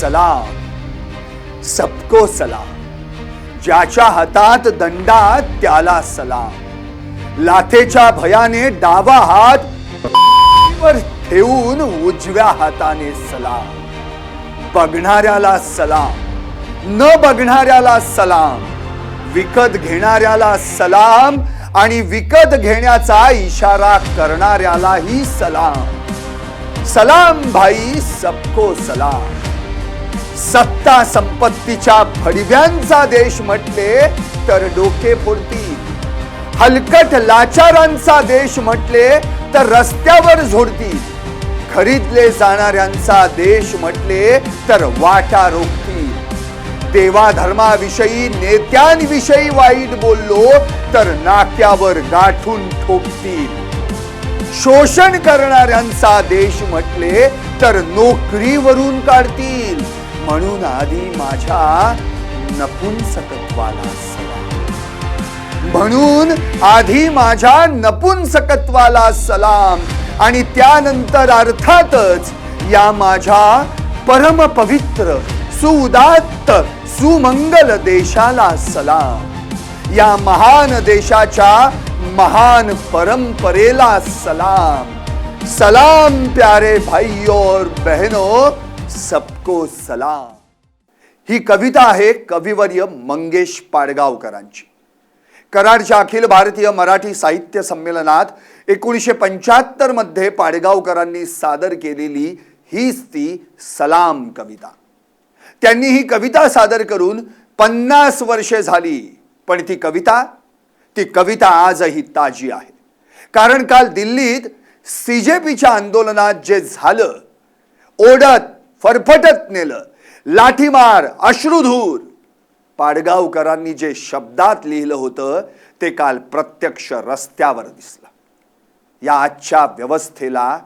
सलाम, सबको सलाम. ज्याच्या हातात दंडा त्याला सलाम. लाथेच्या भयाने डावा हात वर ठेवून उजव्या हाताने सलाम. बघणाऱ्याला सलाम, न बघणाऱ्याला सलाम. विकत घेणाऱ्याला सलाम आणि विकत घेण्याचा इशारा करणाऱ्यालाही सलाम. सलाम भाई, सबको सलाम. सत्ता संपत्तीच्या भडव्यांचा देश म्हटले तर डोके फोडतील. हलकट लाचारांचा देश म्हटले तर रस्त्यावर झोडतील. खरीदले जाणाऱ्यांचा देश म्हटले तर वाटा रोखतील. देवाधर्माविषयी नेत्यांविषयी वाईट बोललो तर नाक्यावर गाठून ठोकतील. शोषण करणाऱ्यांचा देश म्हटले तर नोकरीवरून काढतील. म्हणून आधी माझ्या नपुंसकत्वाला सलाम. म्हणून आधी माझ्या नपुंसकत्वाला सलाम आणि त्यानंतर अर्थातच या माझ्या परम पवित्र सुउदात्त सुमंगल देशाला सलाम. या महान देशाच्या महान परंपरेला सलाम. सलाम प्यारे भाइयों और बहनों, सबको सलाम. ही कविता आहे कविवर्य मंगेश पाडगावकरांची. कराडच्या अखिल भारतीय मराठी साहित्य संमेलनात 1975 मध्ये पाडगावकरांनी सादर केलेली हीच ती सलाम कविता. त्यांनी ही कविता सादर करून 50 वर्षे झाली, पण ती कविता आजही ताजी आहे. कारण काल दिल्लीत सीजेपीच्या आंदोलनात जे झालं, ओढत फरफटत नेलं, लाठीमार, अश्रुधूर, पाडगावकरांनी जे शब्दात लिहिलं होतं ते काल प्रत्यक्ष रस्त्यावर दिसलं. या आजच्या व्यवस्थेला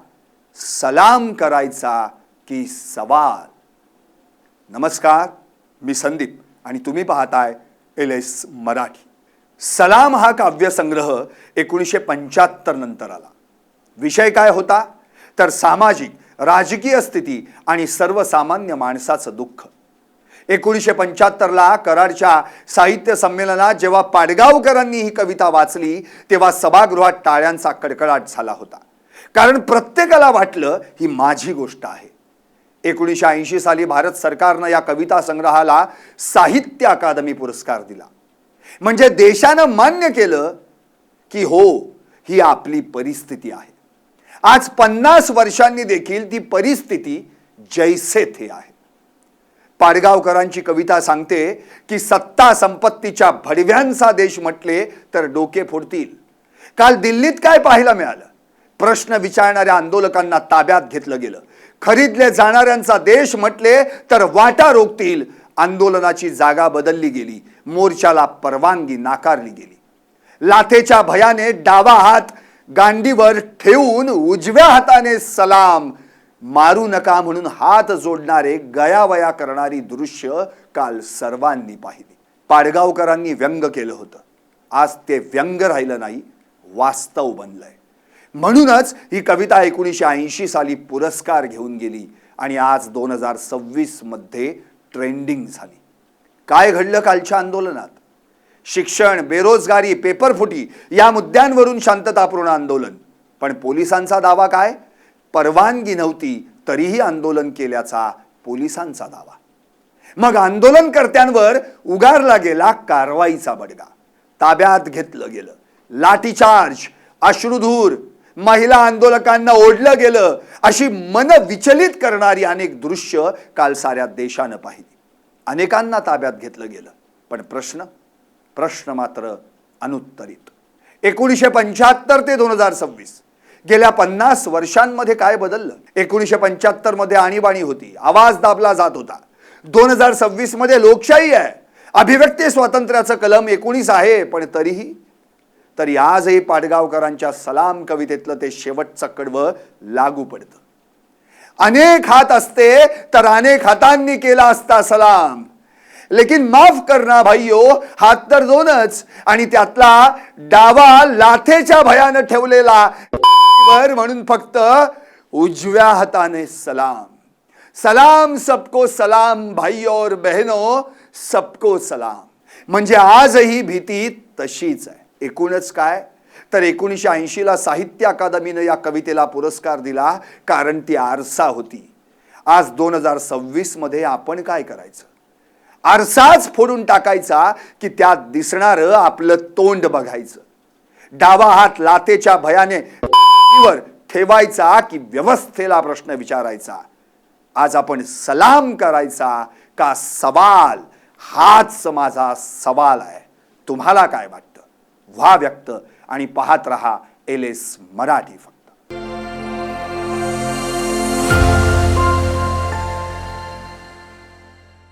सलाम करायचा की सवाल. नमस्कार, मी संदीप आणि तुम्ही पाहताय LS मराठी. सलाम हा काव्यसंग्रह 1975 नंतर आला. विषय काय होता तर सामाजिक राजकीय स्थिती आणि सर्वसामान्य माणसाचं दुःख. 1975 कराडच्या साहित्य संमेलनात जेव्हा पाडगावकरांनी ही कविता वाचली तेव्हा सभागृहात टाळ्यांचा कडकडाट झाला होता. कारण प्रत्येकाला वाटलं ही माझी गोष्ट आहे. 1980 साली भारत सरकारनं या कविता संग्रहाला साहित्य अकादमी पुरस्कार दिला. म्हणजे देशानं मान्य केलं की हो, ही आपली परिस्थिती आहे. आज 50 वर्षांनी देखील ती परिस्थिती जैसे थे आहे. पाडगावकरांची कविता सांगते की सत्ता संपत्तीच्या भडव्यांचा देश म्हटले तर डोके फोडतील. काल दिल्लीत काय पाहायला मिळालं? प्रश्न विचारणाऱ्या आंदोलकांना ताब्यात घेतलं गेलं. खरीदले जाणाऱ्यांचा देश म्हटले तर वाटा रोखतील. आंदोलनाची जागा बदलली गेली. मोर्चाला परवानगी नाकारली गेली. लाथेच्या भयाने डावा हात गांडीवर ठेवून उजव्या हाताने सलाम. मारू नका म्हणून हात जोडणारे गयावया करणारी दृश्य काल सर्वांनी पाहिली. पाडगावकरांनी व्यंग केलं होतं. आज ते व्यंग राहिलं नाही, वास्तव बनलंय. म्हणूनच ही कविता 1980 साली पुरस्कार घेऊन गेली आणि आज 2026 मध्ये ट्रेंडिंग झाली. काय घडलं कालच्या आंदोलनात? शिक्षण, बेरोजगारी, पेपरफुटी या मुद्द्यांवरून शांततापूर्ण आंदोलन. पण पोलिसांचा दावा काय? परवानगी नव्हती तरीही आंदोलन केल्याचा पोलिसांचा दावा. मग आंदोलनकर्त्यांवर उगारला गेला कारवाईचा बडगा. ताब्यात घेतलं गेलं. लाठीचार्ज, अश्रुधूर, महिला आंदोलकांना ओढलं गेलं. अशी मन विचलित करणारी अनेक दृश्य काल साऱ्या देशानं पाहिली. अनेकांना ताब्यात घेतलं गेलं. पण प्रश्न मात्र अनुत्तरित. 1975 ते 2026 गेल्या 50 वर्षांमध्ये काय बदललं? 1975 मध्ये आणीबाणी होती, आवाज दाबला जात होता. 2026 मध्ये लोकशाही आहे, अभिव्यक्ती स्वातंत्र्याचं कलम 19 आहे. पण तरी आजही पाडगावकरांच्या सलाम कवितेतलं ते शेवटचं कडवं लागू पडतं. अनेक हात असते तर अनेक हातांनी केला असता सलाम. लेकिन माफ करना भाइयों, हात तर दोनच आणि त्यातला डावा लाथेच्या भयानं ठेवलेला म्हणून फक्त उजव्या हाताने सलाम. सलाम सबको सलाम, भाई और बहनों सबको सलाम. म्हणजे आजही भीती तशीच आहे. एकूणच काय तर 1980 ला साहित्य अकादमीने या कवितेला पुरस्कार दिला, कारण ती आरसा होती. आज 2026 मध्ये आपण काय करायचं? आरसाच फोडून टाकायचा की त्यात दिसणारं आपलं तोंड बघायचं? डावा हात लातेच्या भयाने वर ठेवायचा की व्यवस्थेला प्रश्न विचारायचा? आज आपण सलाम करायचा का सवाल? हाच माझा सवाल आहे. तुम्हाला काय वाटतं? व्हा व्यक्त आणि पाहत रहा LS मराठी.